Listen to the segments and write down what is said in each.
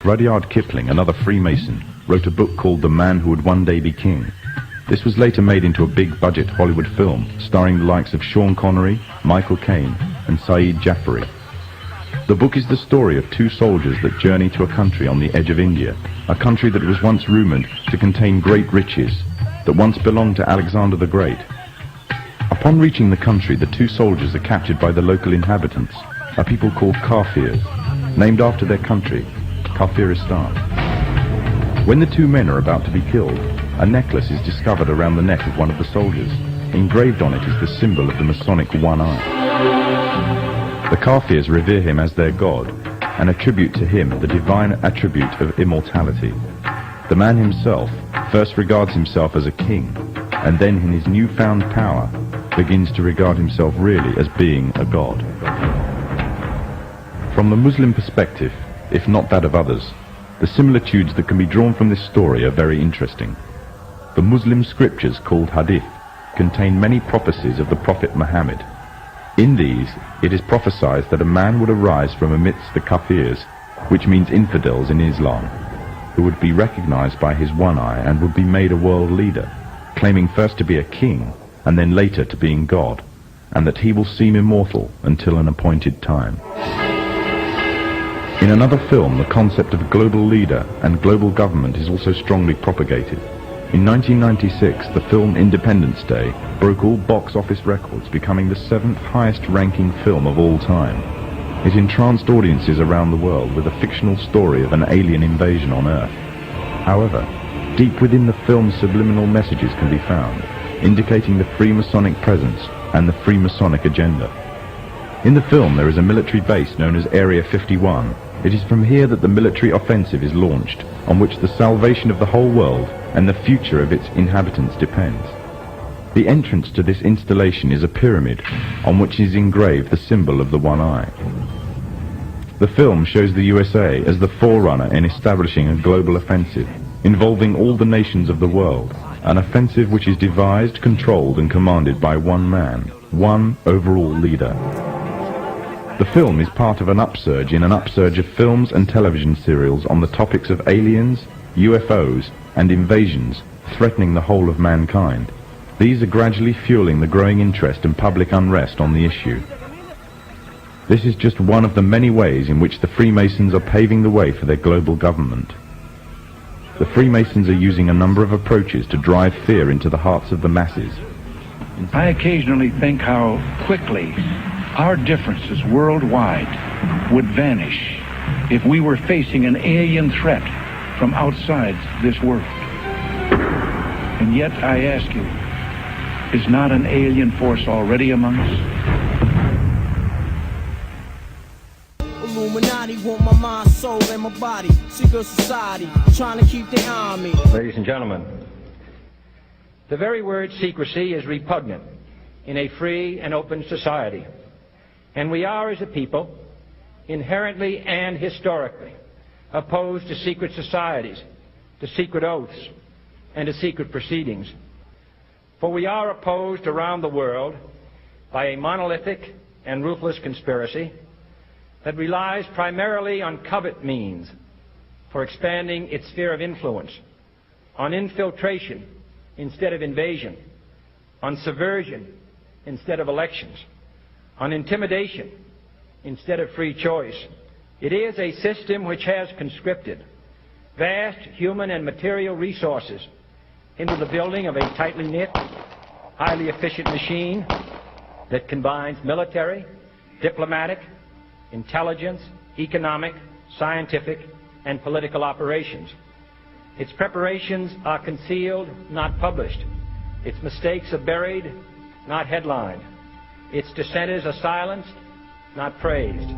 Rudyard Kipling, another Freemason, wrote a book called The Man Who Would One Day Be King. This was later made into a big-budget Hollywood film starring the likes of Sean Connery, Michael Caine, and Saeed Jaffari. The book is the story of two soldiers that journey to a country on the edge of India, a country that was once rumored to contain great riches, that once belonged to Alexander the Great. Upon reaching the country, the two soldiers are captured by the local inhabitants, a people called Kafirs, named after their country, Kafiristan. When the two men are about to be killed, a necklace is discovered around the neck of one of the soldiers. Engraved on it is the symbol of the Masonic one eye. The Kafirs revere him as their god and attribute to him the divine attribute of immortality. The man himself first regards himself as a king, and then in his newfound power begins to regard himself really as being a god. From the Muslim perspective, if not that of others, the similitudes that can be drawn from this story are very interesting. The Muslim scriptures called Hadith contain many prophecies of the Prophet Muhammad. In these, it is prophesied that a man would arise from amidst the Kafirs, which means infidels in Islam, who would be recognized by his one eye and would be made a world leader, claiming first to be a king and then later to being God, and that he will seem immortal until an appointed time. In another film, the concept of a global leader and global government is also strongly propagated. In 1996, the film Independence Day broke all box office records, becoming the 7th highest-ranking film of all time. It entranced audiences around the world with a fictional story of an alien invasion on Earth. However, deep within the film's subliminal messages can be found, indicating the Freemasonic presence and the Freemasonic agenda. In the film, there is a military base known as Area 51. It is from here that the military offensive is launched, on which the salvation of the whole world and the future of its inhabitants depends. The entrance to this installation is a pyramid, on which is engraved the symbol of the one eye. The film shows the USA as the forerunner in establishing a global offensive, involving all the nations of the world, an offensive which is devised, controlled and commanded by one man, one overall leader. The film is part of an upsurge in an upsurge of films and television serials on the topics of aliens, UFOs, and invasions threatening the whole of mankind. These are gradually fueling the growing interest and public unrest on the issue. This is just one of the many ways in which the Freemasons are paving the way for their global government. The Freemasons are using a number of approaches to drive fear into the hearts of the masses. I occasionally think how quickly our differences worldwide would vanish if we were facing an alien threat from outside this world. And yet, I ask you, is not an alien force already among us? Illuminati want my mind, soul, and my body. Secret society, trying to keep their eye on me. Ladies and gentlemen, the very word secrecy is repugnant in a free and open society. And we are, as a people, inherently and historically opposed to secret societies, to secret oaths, and to secret proceedings. For we are opposed around the world by a monolithic and ruthless conspiracy that relies primarily on covert means for expanding its sphere of influence, on infiltration instead of invasion, on subversion instead of elections, on intimidation instead of free choice. It is a system which has conscripted vast human and material resources into the building of a tightly knit, highly efficient machine that combines military, diplomatic, intelligence, economic, scientific, and political operations. Its preparations are concealed, not published. Its mistakes are buried, not headlined. Its dissenters are silenced, not praised.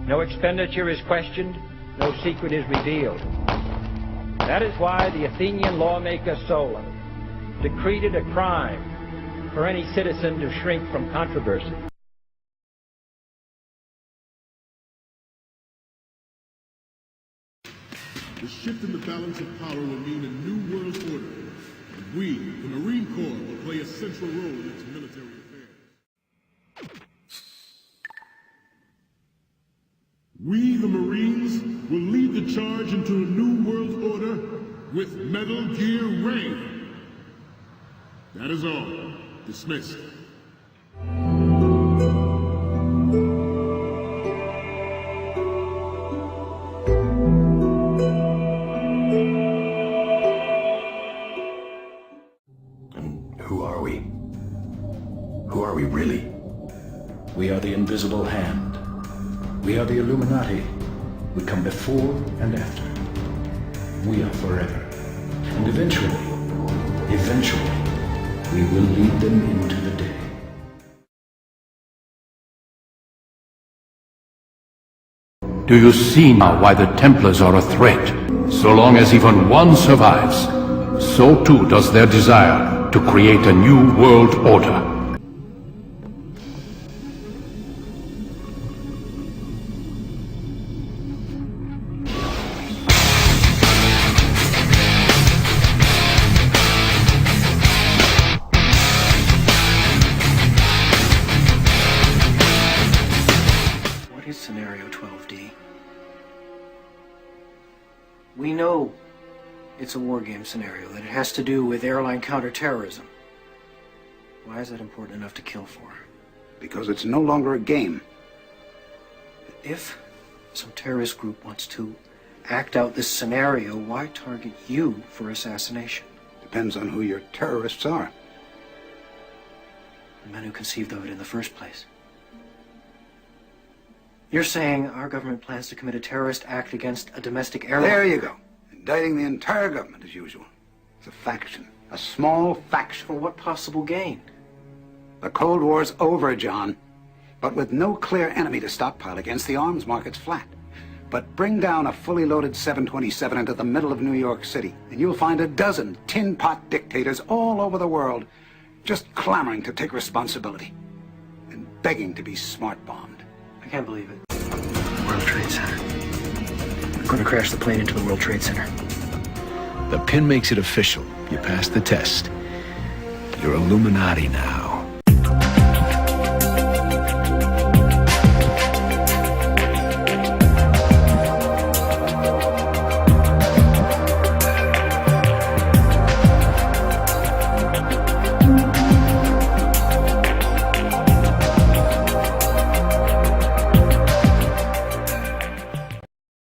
No expenditure is questioned, no secret is revealed. That is why the Athenian lawmaker Solon decreed it a crime for any citizen to shrink from controversy. The shift in the balance of power will mean a new world order, and we, the Marine Corps, will play a central role in its military affairs. We, the Marines, will lead the charge into a new world order with Metal Gear Ray. That is all. Dismissed. And who are we? Who are we really? We are the invisible hand. We are the Illuminati. We come before and after. We are forever. And eventually, we will lead them into the day. Do you see now why the Templars are a threat? So long as even one survives, so too does their desire to create a new world order. What is Scenario 12D? We know it's a war game scenario, that it has to do with airline counterterrorism. Why is that important enough to kill for? Because it's no longer a game. If some terrorist group wants to act out this scenario, why target you for assassination? Depends on who your terrorists are. The men who conceived of it in the first place. You're saying our government plans to commit a terrorist act against a domestic airline? There you go. Indicting the entire government as usual. It's a faction. A small faction. For what possible gain? The Cold War's over, John. But with no clear enemy to stockpile against, the arms market's flat. But bring down a fully loaded 727 into the middle of New York City, and you'll find a dozen tin-pot dictators all over the world just clamoring to take responsibility and begging to be smart-bombed. I can't believe it. World Trade Center. We're going to crash the plane into the World Trade Center. The pin makes it official. You passed the test. You're Illuminati now.